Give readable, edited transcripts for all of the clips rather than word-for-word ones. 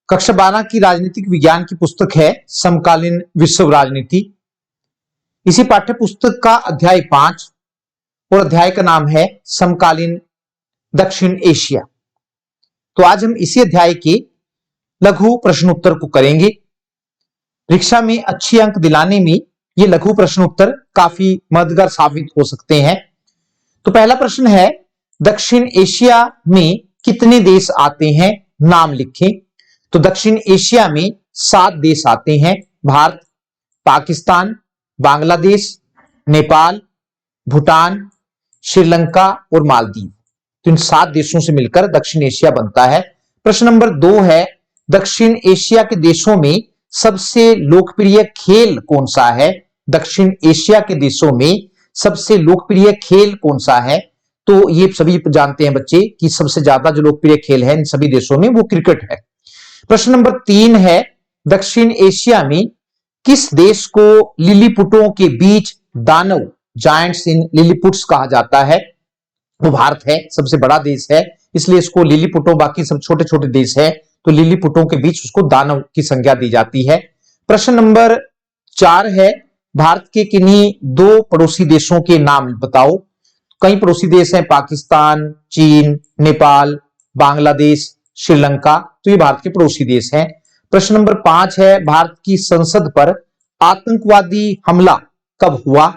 कक्षा 12 की राजनीतिक विज्ञान की पुस्तक है समकालीन विश्व राजनीति। इसी पाठ्य पुस्तक का अध्याय 5 और अध्याय का नाम है समकालीन दक्षिण एशिया। तो आज हम इसी अध्याय के लघु प्रश्न उत्तर को करेंगे। परीक्षा में अच्छे अंक दिलाने में ये लघु प्रश्न उत्तर काफी मददगार साबित हो सकते हैं। तो पहला प्रश्न है, दक्षिण एशिया में कितने देश आते हैं, नाम लिखें। तो दक्षिण एशिया में 7 देश आते हैं, भारत, पाकिस्तान, बांग्लादेश, नेपाल, भूटान, श्रीलंका और मालदीव। तो इन 7 देशों से मिलकर दक्षिण एशिया बनता है। प्रश्न नंबर 2 है, दक्षिण एशिया के देशों में सबसे लोकप्रिय खेल कौन सा है। दक्षिण एशिया के देशों में सबसे लोकप्रिय खेल कौन सा है। तो ये सभी जानते हैं बच्चे कि सबसे ज्यादा जो लोकप्रिय खेल है इन सभी देशों में वो क्रिकेट है। प्रश्न नंबर 3 है, दक्षिण एशिया में किस देश को लिलीपुटों के बीच दानव, जायंट्स इन लिलीपुट्स कहा जाता है। वो भारत है, सबसे बड़ा देश है, इसलिए इसको लिलीपुटों, बाकी सब छोटे छोटे देश है तो लिलीपुटों के बीच उसको दानव की संज्ञा दी जाती है। प्रश्न नंबर 4 है, भारत के किन्हीं 2 पड़ोसी देशों के नाम बताओ। कई पड़ोसी देश हैं, पाकिस्तान, चीन, नेपाल, बांग्लादेश, श्रीलंका, तो ये भारत के पड़ोसी देश हैं। प्रश्न नंबर 5 है, भारत की संसद पर आतंकवादी हमला कब हुआ।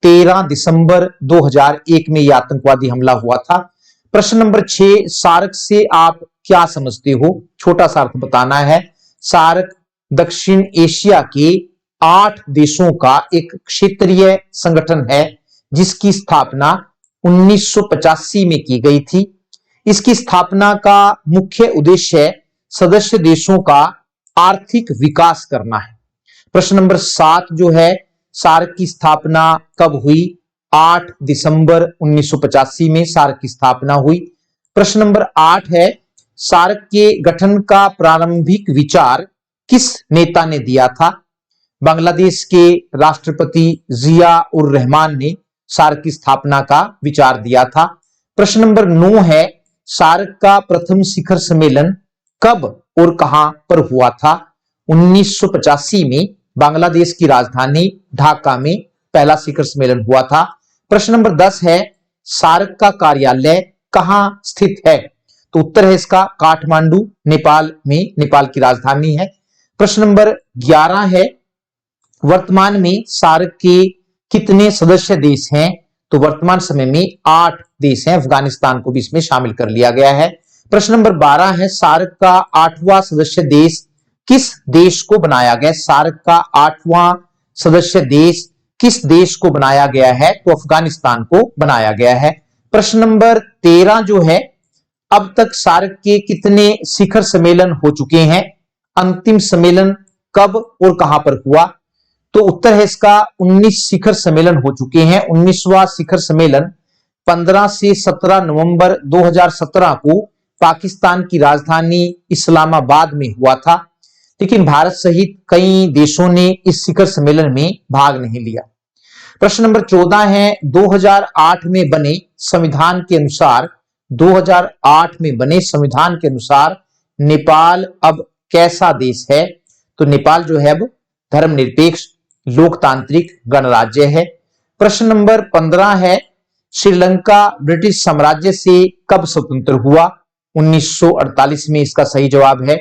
13 दिसंबर 2001 में यह आतंकवादी हमला हुआ था। प्रश्न नंबर 6, सार्क से आप क्या समझते हो, छोटा सा अर्थ बताना है। सार्क दक्षिण एशिया के 8 देशों का एक क्षेत्रीय संगठन है जिसकी स्थापना 1985 में की गई थी। इसकी स्थापना का मुख्य उद्देश्य सदस्य देशों का आर्थिक विकास करना है। प्रश्न नंबर 7 जो है, सार्क की स्थापना कब हुई। 8 दिसंबर 1985 में सार्क की स्थापना हुई। प्रश्न नंबर 8 है, सार्क के गठन का प्रारंभिक विचार किस नेता ने दिया था। बांग्लादेश के राष्ट्रपति जिया उर रहमान ने सार्क की स्थापना का विचार दिया था। प्रश्न नंबर 9 है, सार्क का प्रथम शिखर सम्मेलन कब और कहां पर हुआ था। 1985 में बांग्लादेश की राजधानी ढाका में पहला शिखर सम्मेलन हुआ था। प्रश्न नंबर 10 है, सार्क का कार्यालय कहां स्थित है। तो उत्तर है इसका काठमांडू, नेपाल में, नेपाल की राजधानी है। प्रश्न नंबर 11 है, वर्तमान में सार्क के कितने सदस्य देश हैं। तो वर्तमान समय में 8 देश हैं, अफगानिस्तान को भी इसमें शामिल कर लिया गया है। प्रश्न नंबर 12 है, सार्क का 8वां सदस्य देश किस देश को बनाया गया। सार्क का 8वां सदस्य देश किस देश को बनाया गया है। तो अफगानिस्तान को बनाया गया है। प्रश्न नंबर 13 जो है, अब तक सार्क के कितने शिखर सम्मेलन हो चुके हैं। अंतिम सम्मेलन कब और कहां पर हुआ। तो उत्तर है इसका 19 शिखर सम्मेलन हो चुके हैं। 19वां शिखर सम्मेलन 15 से 17 नवंबर 2017 को पाकिस्तान की राजधानी इस्लामाबाद में हुआ था, लेकिन भारत सहित कई देशों ने इस शिखर सम्मेलन में भाग नहीं लिया। प्रश्न नंबर 14 है, 2008 में बने संविधान के अनुसार 2008 में बने संविधान के अनुसार नेपाल अब कैसा देश है। तो नेपाल जो है अब धर्मनिरपेक्ष लोकतांत्रिक गणराज्य है। प्रश्न नंबर 15 है, श्रीलंका ब्रिटिश साम्राज्य से कब स्वतंत्र हुआ। 1948 में इसका सही जवाब है।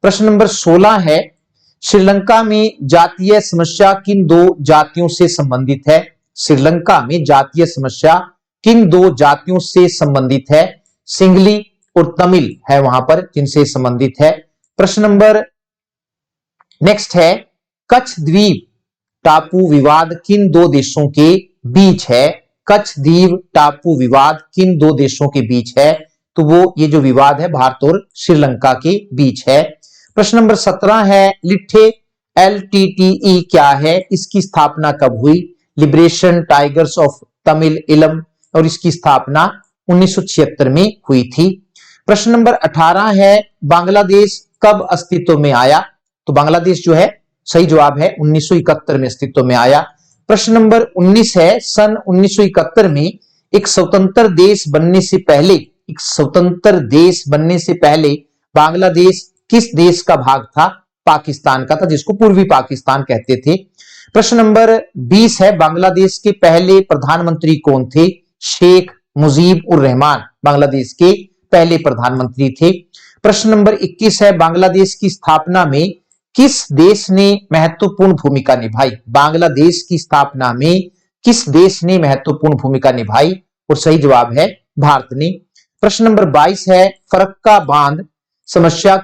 प्रश्न नंबर 16 है, श्रीलंका में जातीय समस्या किन 2 जातियों से संबंधित है। श्रीलंका में जातीय समस्या किन 2 जातियों से संबंधित है। सिंगली और तमिल है वहां पर जिनसे संबंधित है। प्रश्न नंबर नेक्स्ट है, कच्छ द्वीप टापू विवाद किन 2 देशों के बीच है। कच्छ द्वीप टापू विवाद किन 2 देशों के बीच है। तो वो ये जो विवाद है भारत और श्रीलंका के बीच है। प्रश्न नंबर 17 है, लिट्ठे LTTE क्या है, इसकी स्थापना कब हुई। लिबरेशन टाइगर्स ऑफ तमिल इलम, और इसकी स्थापना 1976 में हुई थी। प्रश्न नंबर 18 है, बांग्लादेश कब अस्तित्व में आया। तो बांग्लादेश जो है सही जवाब है 1971 में अस्तित्व में आया। प्रश्न नंबर 19 है, सन 1971 में एक स्वतंत्र देश बनने से पहले बांग्लादेश किस देश का भाग था? पाकिस्तान का था, जिसको पूर्वी पाकिस्तान कहते थे। प्रश्न नंबर 20 है, बांग्लादेश के पहले प्रधानमंत्री कौन थे? शेख मुजीब उर रहमान बांग्लादेश के पहले प्रधानमंत्री थे। प्रश्न नंबर 21 है, बांग्लादेश की स्थापना में किस देश ने महत्वपूर्ण भूमिका निभाई? बांग्लादेश की स्थापना में किस देश ने महत्वपूर्ण भूमिका निभाई? और सही जवाब है भारत ने। प्रश्न नंबर 22 है, फरक्का बांध समस्या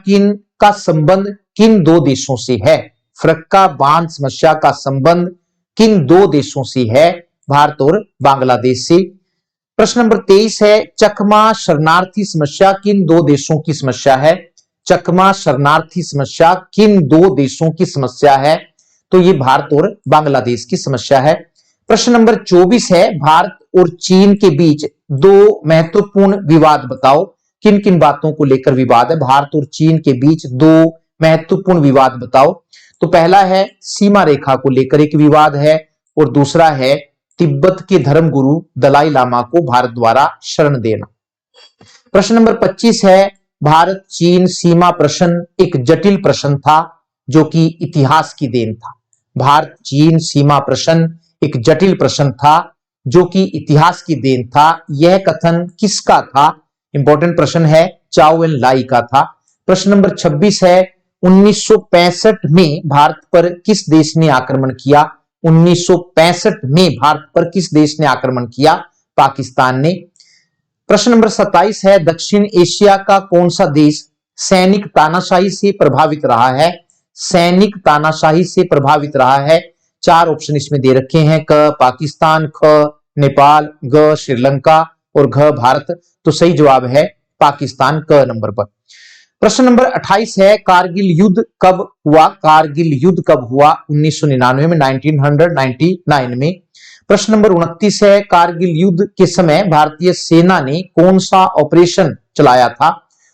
का संबंध किन दो देशों से है? फरक्का बांध समस्या का संबंध किन दो देशों से है? भारत और बांग्लादेश से। प्रश्न नंबर 23 है, चकमा शरणार्थी समस्या किन दो देशों की समस्या है? चकमा शरणार्थी समस्या किन दो देशों की समस्या है? तो ये भारत और बांग्लादेश की समस्या है। प्रश्न नंबर 24 है, भारत और चीन के बीच दो महत्वपूर्ण विवाद बताओ। किन किन बातों को लेकर विवाद है? भारत और चीन के बीच दो महत्वपूर्ण विवाद बताओ। तो पहला है सीमा रेखा को लेकर एक विवाद है, और दूसरा है तिब्बत के धर्मगुरु दलाई लामा को भारत द्वारा शरण देना। प्रश्न नंबर 25 है, भारत चीन सीमा प्रश्न एक जटिल प्रश्न था जो कि इतिहास की देन था। भारत चीन सीमा प्रश्न एक जटिल प्रश्न था जो कि इतिहास की देन था। यह कथन किसका था? इंपॉर्टेंट प्रश्न है, चाओ एन लाई का था। प्रश्न नंबर 26 है, 1965 में भारत पर किस देश ने आक्रमण किया? 1965 में भारत पर किस देश ने आक्रमण किया? पाकिस्तान ने। प्रश्न नंबर 27 है, दक्षिण एशिया का कौन सा देश सैनिक तानाशाही से प्रभावित रहा है? सैनिक तानाशाही से प्रभावित रहा है। चार ऑप्शन इसमें दे रखे हैं, क पाकिस्तान, ख नेपाल, ग श्रीलंका और घ भारत। तो सही जवाब है पाकिस्तान, क नंबर पर। प्रश्न नंबर 28 है, कारगिल युद्ध कब हुआ? कारगिल युद्ध कब हुआ? 1999 में, 1999 में। प्रश्न नंबर 29 है, कारगिल युद्ध के समय भारतीय सेना ने कौन सा ऑपरेशन चलाया था?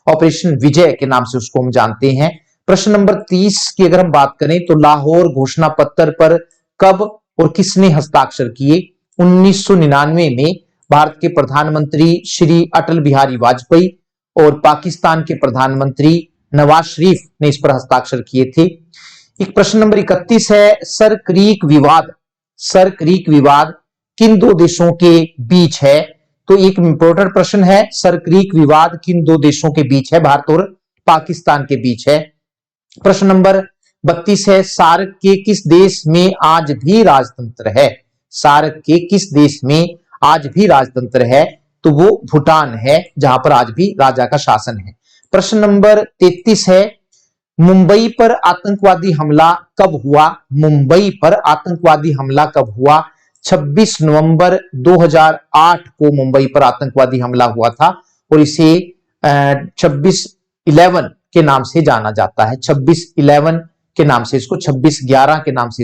ऑपरेशन विजय के नाम से उसको हम जानते हैं। प्रश्न नंबर 30 की अगर हम बात करें तो लाहौर घोषणा पत्र पर कब और किसने हस्ताक्षर किए? 1999 में भारत के प्रधानमंत्री श्री अटल बिहारी वाजपेयी और पाकिस्तान के प्रधानमंत्री नवाज शरीफ ने इस पर हस्ताक्षर किए थे। एक प्रश्न नंबर 31 है, सर क्रीक विवाद किन दो देशों के बीच है? तो एक इंपॉर्टेंट प्रश्न है, सर क्रीक विवाद किन दो देशों के बीच है? भारत और पाकिस्तान के बीच है। प्रश्न नंबर 32 है, सार्क के किस देश में आज भी राजतंत्र है? सार्क के किस देश में आज भी राजतंत्र है? तो वो भूटान है, जहां पर आज भी राजा का शासन है। प्रश्न नंबर 33 है, मुंबई पर आतंकवादी हमला कब हुआ? मुंबई पर आतंकवादी हमला कब हुआ? 26 नवंबर 2008 को मुंबई पर आतंकवादी हमला हुआ था, और इसे 26/11 के नाम से जाना जाता है। 26/11 के नाम से, इसको 26/11 के नाम से